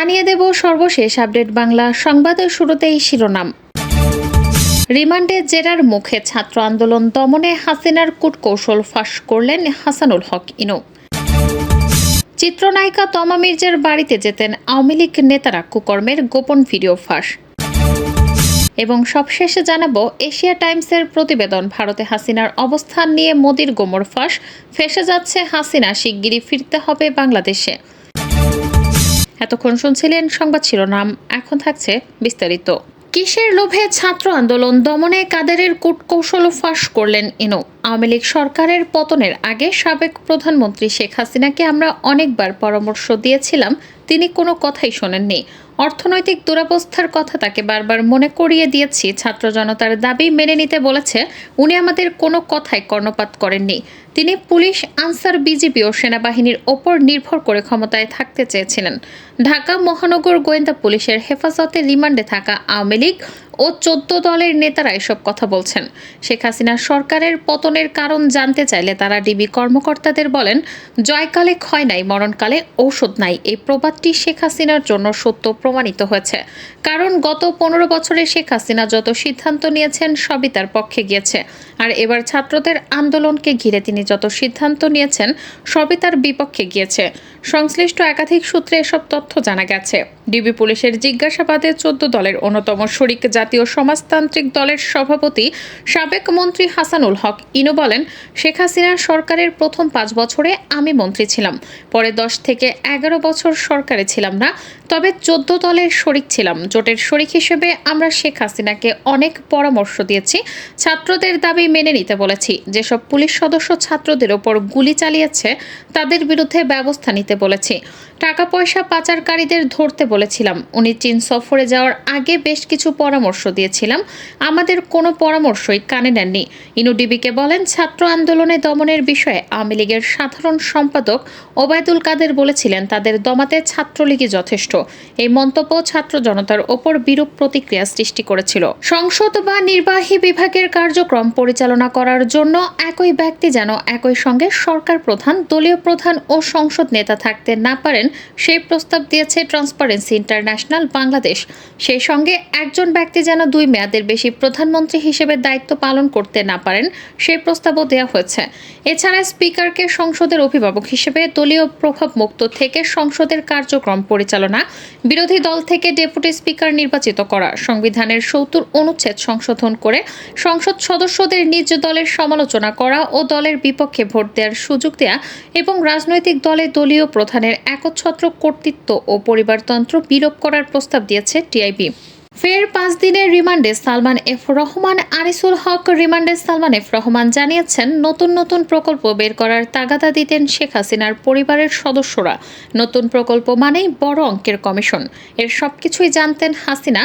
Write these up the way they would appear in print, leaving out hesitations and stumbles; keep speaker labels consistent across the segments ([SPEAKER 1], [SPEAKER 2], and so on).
[SPEAKER 1] জানিয়ে দেব সর্বশেষ আপডেট বাংলা সংবাদের শুরুতেই শিরোনাম। রিমান্ডে জেরার মুখে ছাত্র আন্দোলন দমনে হাসিনার কূটকৌশল ফাঁস করলেন হাসানুল হক ইনু। চিত্রনায়িকা তমা মির্জার বাড়িতে যেতেন আওয়ামী লীগ নেতারা, কুকর্মের গোপন ভিডিও ফাঁস। এবং সবশেষে জানাবো এশিয়া টাইমসের প্রতিবেদন, ভারতে হাসিনার অবস্থান নিয়ে মোদির গোমর ফাঁস, ফেঁসে যাচ্ছে হাসিনা, শিগগিরই ফিরতে হবে বাংলাদেশে। এতক্ষণ শুনছিলেন সংবাদ শিরোনাম, এখন থাকছে বিস্তারিত। কিসের লোভে ছাত্র আন্দোলন দমনে কাদেরের কূটকৌশল ফাঁস করলেন ইনু। আওয়ামী লীগ সরকারের পতনের আগে সাবেক প্রধানমন্ত্রী শেখ হাসিনাকে আমরা অনেকবার পরামর্শ দিয়েছিলাম, তিনি কোনো কথাই শোনেননি। অর্থনৈতিক দুরবস্থার কথা তাকে বারবার মনে করিয়ে দিয়েছি। ছাত্র জনতার দাবি মেনে নিতে বলেছে, উনি আমাদের কোনো কথায় কর্ণপাত করেননি। তিনি পুলিশ, আনসার, বিজিবি ও সেনাবাহিনীর ওপর নির্ভর করে ক্ষমতায় থাকতে চেয়েছিলেন। ঢাকা মহানগর গোয়েন্দা পুলিশের হেফাজতে রিমান্ডে থাকা আওয়ামী লীগ ও 14 দলের নেতারা এসব কথা বলছেন। শেখ হাসিনা সরকারের পতনের কারণ জানতে চাইলে তারা ডিবি কর্মকর্তাদের বলেন, জয়কালে ক্ষয় নাই, মরণকালে ঔষধ নাই। এই প্রবাদটি শেখ হাসিনার জন্য সত্য প্রমাণিত হয়েছে। কারণ গত 15 বছরে শেখ হাসিনা যত সিদ্ধান্ত নিয়েছেন সবই তার পক্ষে গিয়েছে, আর এবার ছাত্রদের আন্দোলনকে ঘিরে তিনি যত সিদ্ধান্ত নিয়েছেন সবই তার বিপক্ষে গিয়েছে। সংশ্লিষ্ট একাধিক সূত্রে এসব তথ্য জানা গেছে। ডিবি পুলিশের জিজ্ঞাসাবাদে 14 দলের অন্যতম শরিক জাতীয় সমাজতান্ত্রিক দলের সভাপতি সাবেক মন্ত্রী হাসানুল হক ইনু বলেন, শেখ হাসিনার সরকারের প্রথম 5 বছরে আমি মন্ত্রী ছিলাম, পরে 10 থেকে 11 বছর সরকারে ছিলাম না, তবে 14 দলের শরিক ছিলাম। জোটের শরিক হিসেবে আমরা শেখ হাসিনাকে অনেক পরামর্শ দিয়েছি, ছাত্রদের দাবি মেনে নিতে বলেছি। যেসব পুলিশ সদস্য ছাত্রদের ওপর গুলি চালিয়েছে তাদের বিরুদ্ধে ব্যবস্থা নিতে বলেছি। টাকা পয়সা পাচারকারীদের ধরতে বলেছিলাম। উনি চীন সফরে যাওয়ার আগে বেশ কিছু পরামর্শ দিয়েছিলাম, আমাদের কোনো পরামর্শই কানে নেননি। ইনু ডিবিকে বলেন, ছাত্র আন্দোলনে দমনের বিষয়ে আওয়ামী লীগের সাধারণ সম্পাদক ওবায়দুল কাদের বলেছিলেন, তাদের দমাতে ছাত্রলীগই যথেষ্ট। এই মন্তব্য ছাত্র জনতার ওপর বিরূপ প্রতিক্রিয়া সৃষ্টি করেছিল। সংসদ বা নির্বাহী বিভাগের কার্যক্রম পরিচালনা করার জন্য একই ব্যক্তি যেন একই সঙ্গে সরকার প্রধান, দলীয় প্রধান ও সংসদ নেতা থাকতে না পারেন, সেই প্রস্তাব দিয়েছে ট্রান্সপারেন্সি ইন্টারন্যাশনাল বাংলাদেশ। সেই সঙ্গে একজন ব্যক্তি যেন 2 মেয়াদের বেশি প্রধানমন্ত্রী হিসেবে দায়িত্ব পালন করতে না পারেন, সেই প্রস্তাবও দেওয়া হয়েছে। এছাড়া স্পিকারকে সংসদের অভিভাবক হিসেবে দলীয় প্রভাব মুক্ত থেকে সংসদের কার্যক্রম পরিচালনা, বিরোধী দল থেকে ডেপুটি স্পিকার নির্বাচিত করা, সংবিধানের 70 অনুচ্ছেদ সংশোধন করে সংসদ সদস্যদের নিজ দলের সমালোচনা করা ও দলের বিপক্ষে ভোট দেওয়ার সুযোগ দেয়া, এবং রাজনৈতিক দলে দলীয় প্রধানের একচ্ছত্র কর্তৃত্ব ও পরিবারতন্ত্র বিলোপ করার প্রস্তাব দিয়েছে টিআইবি। ফের 5 দিনের রিমান্ডে সালমান এফ রহমান। আনিসুল হক রিমান্ডে সালমান এফ রহমান জানিয়েছেন, নতুন নতুন প্রকল্প বের করার তাগাদা দিতেন শেখ হাসিনার পরিবারের সদস্যরা। নতুন প্রকল্প মানেই বড় অঙ্কের কমিশন, এর সবকিছুই জানতেন হাসিনা,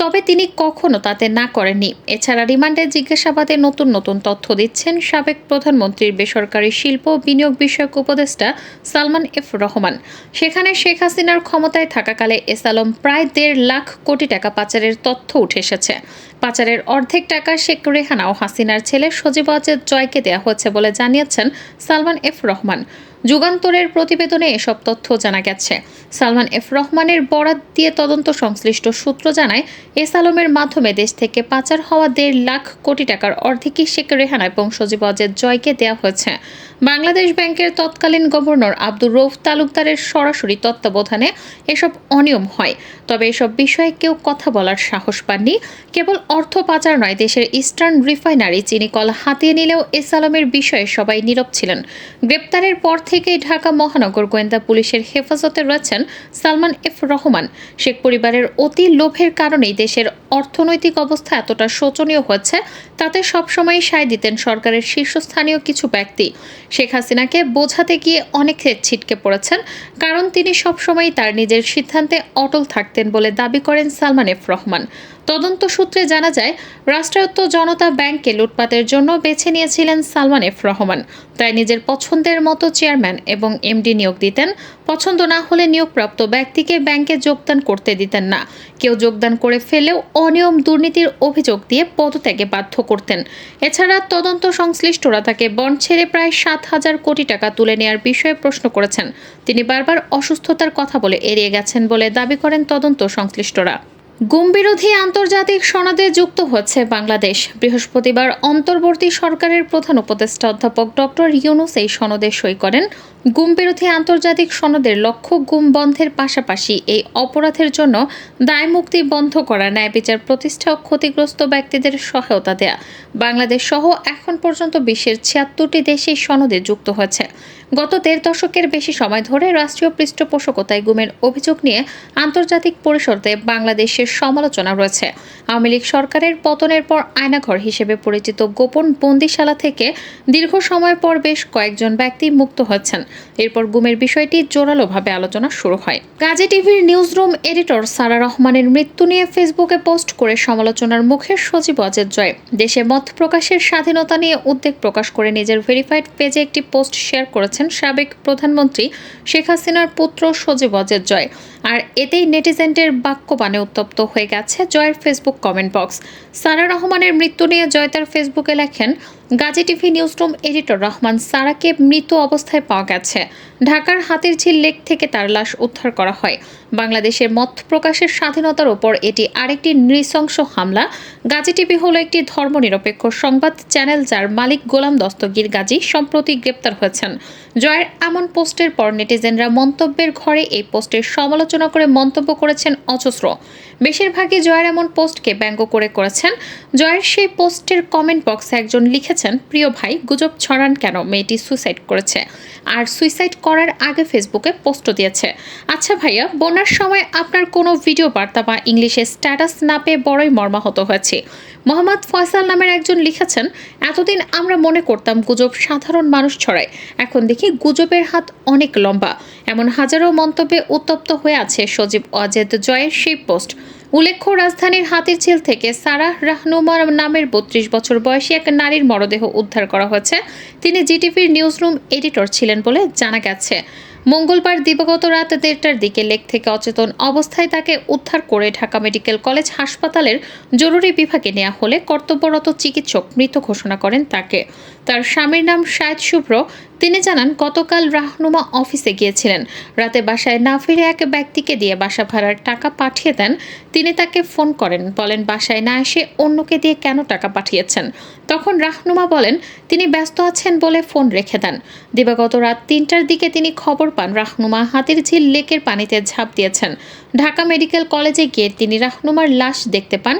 [SPEAKER 1] তবে তিনি কখনো তাতে না করেননি। এছাড়া রিমান্ডে জিজ্ঞাসাবাদে নতুন নতুন তথ্য দিচ্ছেন সাবেক প্রধানমন্ত্রীর বেসরকারি শিল্প বিনিয়োগ বিষয়ক উপদেষ্টা সালমান এফ রহমান। সেখানে শেখ হাসিনার ক্ষমতায় থাকাকালে এসালম প্রায় 1.5 লাখ কোটি টাকা পাচারের তথ্য উঠে এসেছে। পাচারের অর্ধেক টাকা শেখ রেহানা ও হাসিনার ছেলে সজীব ওয়াজেদ জয়কে দেওয়া হয়েছে বলে জানিয়েছেন সালমান এফ রহমান। যুগান্তরের প্রতিবেদনে এসব তথ্য জানা গেছে। সালমান এফ রহমানের বরাত দিয়ে তদন্ত সংশ্লিষ্ট সূত্র জানায়, এস আলমের মাধ্যমে দেশ থেকে পাচার হওয়া 1.5 লাখ কোটি টাকার অর্ধেকই শেখ রেহানা এবং সজীব ওয়াজেদ জয়কে দেওয়া হয়েছে। বাংলাদেশ ব্যাংকের তৎকালীন গভর্নর আব্দুর রউফ তালুকদারের সরাসরি তত্ত্বাবধানে এসব অনিয়ম হয়। তবে এসব বিষয়ে কেউ কথা বলার সাহস পাননি। কেবল অর্থ পাচার নয়, দেশের ইস্টার্ন রিফাইনারি চিনিকল হাতিয়ে নিলেও এস আলমের বিষয়ে সবাই নীরব ছিলেন। গ্রেপ্তারের পর থেকেই ঢাকা মহানগর গোয়েন্দা পুলিশের হেফাজতে রয়েছেন সালমান এফ রহমান। শেখ পরিবারের অতি লোভের কারণেই দেশের অর্থনৈতিক অবস্থা এতটা শোচনীয় হচ্ছে, তাতে সবসময় সায় দিতেন সরকারের শীর্ষস্থানীয় কিছু ব্যক্তি। শেখ হাসিনাকে বোঝাতে গিয়ে অনেকে ছিটকে পড়েছেন, কারণ তিনি সবসময় তার নিজের সিদ্ধান্তে অটল থাকতেন বলে দাবি করেন সালমান এফ রহমান। তদন্ত সূত্রে জানা যায়, রাষ্ট্রায়ত্ত জনতা ব্যাংককে লুটপাটের জন্য বেছে নিয়েছিলেন সালমান এফ রহমান। তাই নিজের পছন্দের মতো চেয়ারম্যান এবং এমডি নিয়োগ দিতেন। পছন্দ না হলে নিয়োগপ্রাপ্ত ব্যক্তিকে ব্যাংকে যোগদান করতে দিতেন না। কেউ যোগদান করে ফেলেও অনিয়ম দুর্নীতির অভিযোগ দিয়ে পদত্যাগে বাধ্য করতেন। এছাড়া তদন্ত সংশ্লিষ্টরা তাকে বন্ড ছেড়ে প্রায় 7,000 কোটি টাকা তুলে নেওয়ার বিষয়ে প্রশ্ন করেছেন। তিনি বারবার অসুস্থতার কথা বলে এড়িয়ে গেছেন বলে দাবি করেন তদন্ত সংশ্লিষ্টরা। গুম বিরোধী আন্তর্জাতিক সনদে যুক্ত হচ্ছে বাংলাদেশ। বৃহস্পতিবার অন্তর্বর্তী সরকারের প্রধান উপদেষ্টা অধ্যাপক ডক্টর ইউনূস এই সনদে সই করেন। গুম বিরোধী আন্তর্জাতিক সনদের লক্ষ্য গুম বন্ধের পাশাপাশি এই অপরাধের জন্য দায়মুক্তি বন্ধ করা, ন্যায় বিচার প্রতিষ্ঠা ও ক্ষতিগ্রস্ত ব্যক্তিদের সহায়তা দেয়া। বাংলাদেশ সহ এখন পর্যন্ত বিশ্বের 76টি দেশ এই সনদে যুক্ত হয়েছে। গত 1.5 দশকের বেশি সময় ধরে রাষ্ট্রীয় পৃষ্ঠপোষকতায় গুমের অভিযোগ নিয়ে আন্তর্জাতিক পরিসরে বাংলাদেশের সমালোচনা রয়েছে। আওয়ামী লীগ সরকারের পতনের পর আয়নাঘর হিসেবে পরিচিত গোপন বন্দিশালা থেকে দীর্ঘ সময় পর বেশ কয়েকজন ব্যক্তি মুক্ত হচ্ছেন। এরপর গুমের বিষয়টি জোরালোভাবে আলোচনা শুরু হয়। গাজী টিভির নিউজ রুম এডিটর সারা রহমানের মৃত্যু নিয়ে ফেসবুকে পোস্ট করে সমালোচনার মুখে সজীব ওয়াজেদ জয় দেশে মত প্রকাশের স্বাধীনতা নিয়ে উদ্বেগ প্রকাশ করে নিজের ভেরিফাইড পেজে একটি পোস্ট শেয়ার করেছেন সাবেক প্রধানমন্ত্রী শেখ হাসিনার পুত্র সজীব ওয়াজেদ জয়। আর এতেই নেটিজেনদের বাক্যবাণে উত্তপ্ত হয়ে গেছে জয়ের ফেসবুক কমেন্ট বক্স। সারা রহমানের মৃত্যু নিয়ে জয় তার ফেসবুকে লেখেন, Gazi TV news room editor Rahman সারাকে মৃত অবস্থায় পাওয়া গেছে। ঢাকার হাতিরঝিল লেক থেকে তার লাশ উদ্ধার করা হয়। বাংলাদেশের মত প্রকাশের স্বাধীনতার ওপর এটি আরেকটি নৃশংস হামলা। গাজী টিভি হলো একটি ধর্মনিরপেক্ষ সংবাদ চ্যানেল যার মালিক গোলাম দস্তগীর গাজী সম্প্রতি গ্রেপ্তার হয়েছেন। জয়ের এমন পোস্টের পর নেটিজেনরা মন্তব্যের ঘরে এই পোস্টের সমালোচনা করে মন্তব্য করেছেন অজস্র। বেশিরভাগই জয়ের এমন পোস্টকে ব্যঙ্গ করেছেন। জয়ের সেই পোস্টের কমেন্ট বক্সে একজন লিখেছেন, প্রিয় ভাই, গুজব ছড়ান কেন, মেয়েটি সুইসাইড করেছে। আর সুইসাইড করার আগে ফেসবুকে পোস্টও দিয়েছে। আচ্ছা ভাইয়া, বন্যার সময় আপনার কোনো ভিডিও বার্তা বা ইংলিশে স্ট্যাটাস না পেয়ে বড়ই মর্মাহত হয়েছে। মোহাম্মদ ফয়সাল নামের একজন লিখেছেন, এতদিন আমরা মনে করতাম গুজব সাধারণ মানুষ ছড়ায়, এখন দেখি গুজবের হাত অনেক লম্বা। এমন হাজারো মন্তব্যে উত্তপ্ত হয়ে আছে সজীব ওয়াজেদ জয়ের সেই পোস্ট। উল্লেখ্য, রাজধানীর হাতিরঝিল থেকে সারাহ রাহনুমা নামের 32 বছর বয়সী এক নারীর মরদেহ উদ্ধার করা হয়েছে। তিনি জিটিভির নিউজ রুম এডিটর ছিলেন বলে জানা গেছে। মঙ্গলবার দিবাগত রাত 1:30টার দিকে লেক থেকে অচেতন অবস্থায় তাকে উদ্ধার করে ঢাকা মেডিকেল কলেজ হাসপাতালের জরুরি বিভাগে নেওয়া হলে কর্তব্যরত চিকিৎসক মৃত ঘোষণা করেন তাকে। তার স্বামীর নাম শাহেদ শুভ্র। তিনি জানান, গতকাল রাহনুমা অফিসে গিয়েছিলেন। রাতে বাসায় না ফিরে এক ব্যক্তিকে দিয়ে বাসা ভাড়ার টাকা পাঠিয়ে দেন। তিনি তাকে ফোন করেন, বলেন বাসায় না এসে অন্যকে দিয়ে কেন টাকা পাঠিয়েছেন। তখন রাহনুমা বলেন তিনি ব্যস্ত আছেন বলে ফোন রেখে দেন। দিবাগত রাত 3টার দিকে তিনি খবর পান রাহনুমা হাতিরঝিল লেকের পানিতে ঝাঁপ দিয়েছেন। ঢাকা মেডিকেল কলেজে গিয়ে তিনি রাহনুমার লাশ দেখতে পান।